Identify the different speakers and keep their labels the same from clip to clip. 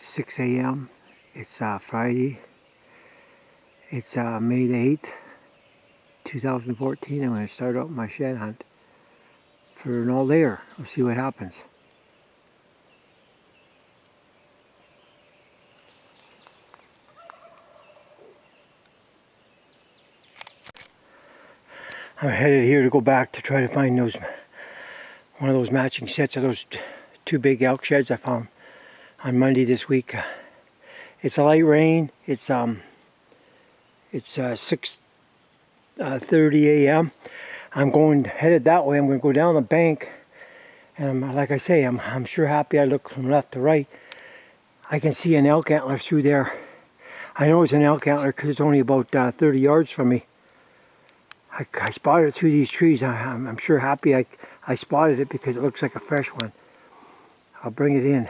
Speaker 1: 6 a.m. It's Friday. It's May the 8th, 2014. I'm going to start out my shed hunt for an all-dayer. We'll see what happens. I'm headed here to go back to try to find one of those matching sets of those two big elk sheds I found on Monday this week. It's a light rain. It's 6:30 a.m. I'm headed that way. I'm going to go down the bank, and like I say, I'm sure happy I look from left to right. I can see an elk antler through there. I know it's an elk antler because it's only about 30 yards from me. I spotted it through these trees. I'm sure happy I spotted it because it looks like a fresh one. I'll bring it in.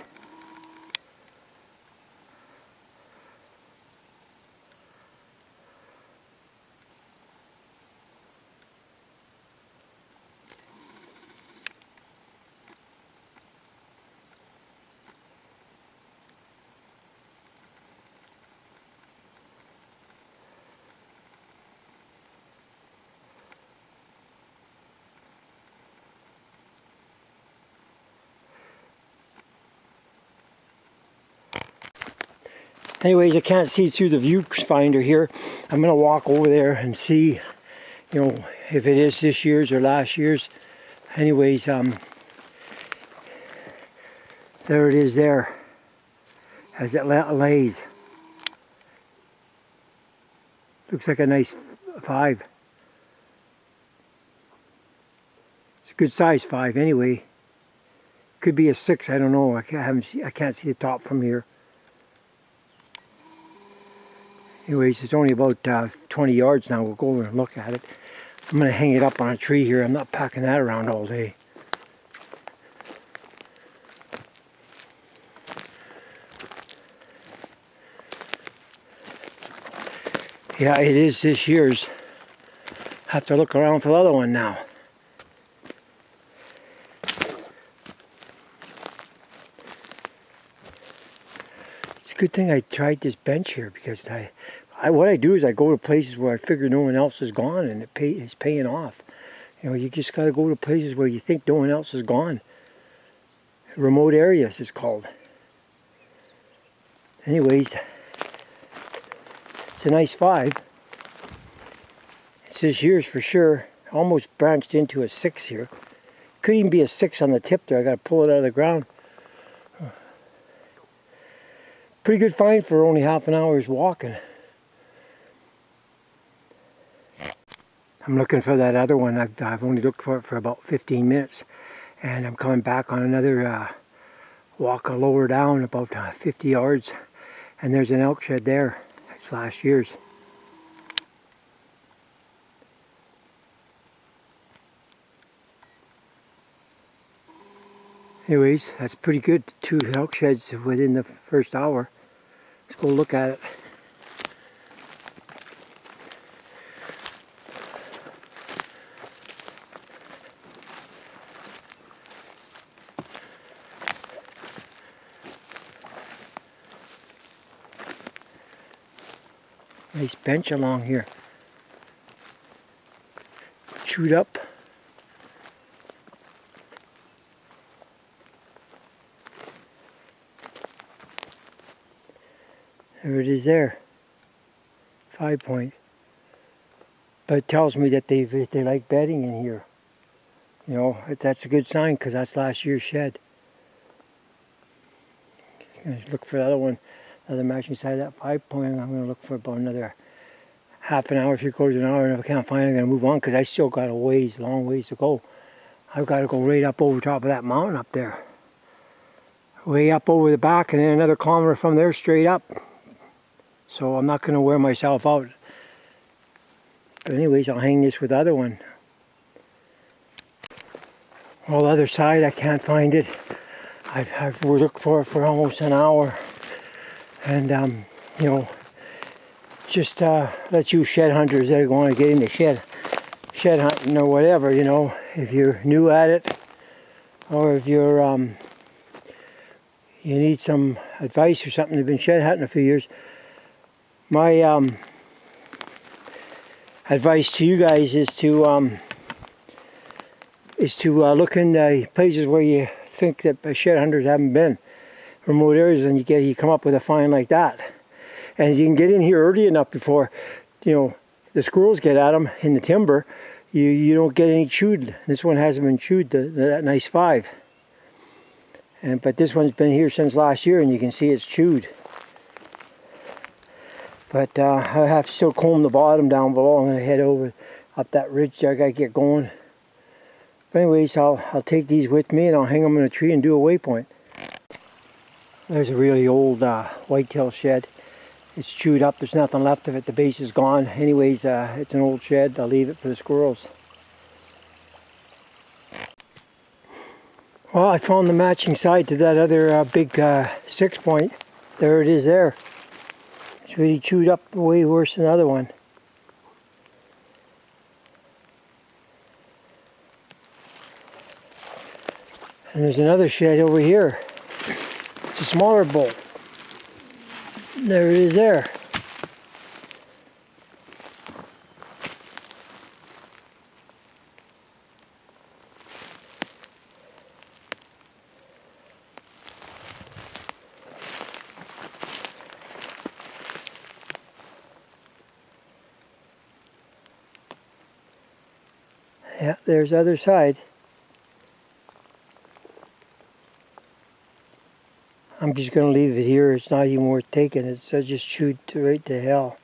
Speaker 1: Anyways, I can't see through the viewfinder here. I'm going to walk over there and see, if it is this year's or last year's. Anyways, there it is there, as it lays. Looks like a nice 5. It's a good size 5 anyway. Could be a 6, I don't know. I can't see the top from here. Anyways, it's only about 20 yards now. We'll go over and look at it. I'm going to hang it up on a tree here. I'm not packing that around all day. Yeah, it is this year's. Have to look around for the other one now. It's a good thing I tried this bench here, because what I do is I go to places where I figure no one else is gone, and it's paying off. You just got to go to places where you think no one else is gone. Remote areas it's called. Anyways, it's a nice 5. It's this year's for sure. Almost branched into a 6 here. Could even be a 6 on the tip there. I got to pull it out of the ground. Pretty good find for only half an hour's walking. I'm looking for that other one. I've only looked for it for about 15 minutes, and I'm coming back on another walk lower down about 50 yards, and there's an elk shed there. It's last year's. Anyways, that's pretty good. 2 elk sheds within the first hour. Let's go look at it. Nice bench along here. Chewed up. There it is there. 5 point. But it tells me that they like bedding in here. That's a good sign, because that's last year's shed. I'm going to look for the other one. Other matching side of that 5 point. I'm going to look for about another half an hour, 3/4 an hour, and if I can't find it, I'm going to move on, because I still got long ways to go. I've got to go right up over top of that mountain up there. Way up over the back, and then another kilometer from there straight up. So I'm not going to wear myself out. But anyways, I'll hang this with the other one. Well, the other side, I can't find it. I've looked for it for almost an hour. And, just let you shed hunters that want to get into shed hunting or whatever, if you're new at it, or if you're you need some advice or something, you've been shed hunting a few years, my advice to you guys is to look in the places where you think that shed hunters haven't been, remote areas, and you come up with a find like that. And you can get in here early enough before, you know, the squirrels get at them in the timber. You don't get any chewed. This one hasn't been chewed. That nice 5. But this one's been here since last year, and you can see it's chewed. But I have to still comb the bottom down below. I'm going to head over up that ridge there. I got to get going. But anyways, I'll take these with me and I'll hang them in a tree and do a waypoint. There's a really old whitetail shed. It's chewed up. There's nothing left of it. The base is gone. Anyways, it's an old shed. I'll leave it for the squirrels. Well, I found the matching side to that other big 6-point. There it is there. It's really chewed up way worse than the other one. And there's another shed over here. It's a smaller bull. There it is there. Yeah, there's the other side. I'm just going to leave it here. It's not even worth taking. It's just chewed right to hell.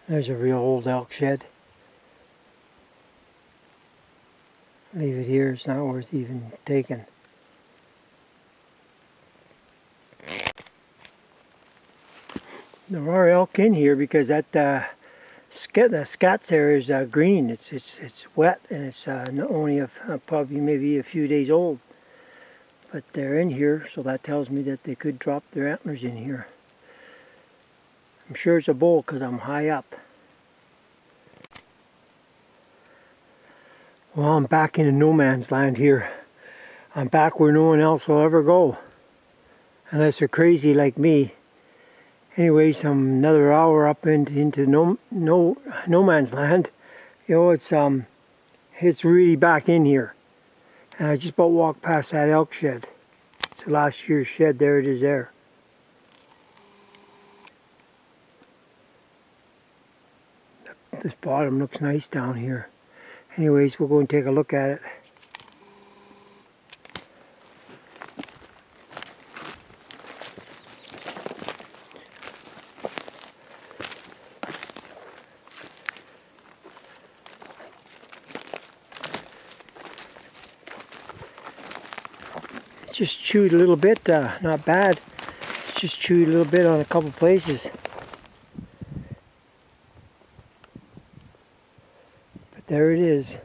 Speaker 1: There's a real old elk shed. Leave it here. It's not worth even taking. There are elk in here because that the scats there is green. It's wet and it's only probably maybe a few days old. But they're in here, so that tells me that they could drop their antlers in here. I'm sure it's a bull because I'm high up. Well, I'm back into no man's land here. I'm back where no one else will ever go, unless they're crazy like me. Anyways, I'm another hour up into no man's land. You know, it's really back in here. And I just about walked past that elk shed. It's last year's shed. There it is there. This bottom looks nice down here. Anyways, we'll go and take a look at it. Just chewed a little bit, not bad. It's just chewed a little bit on a couple places. But there it is.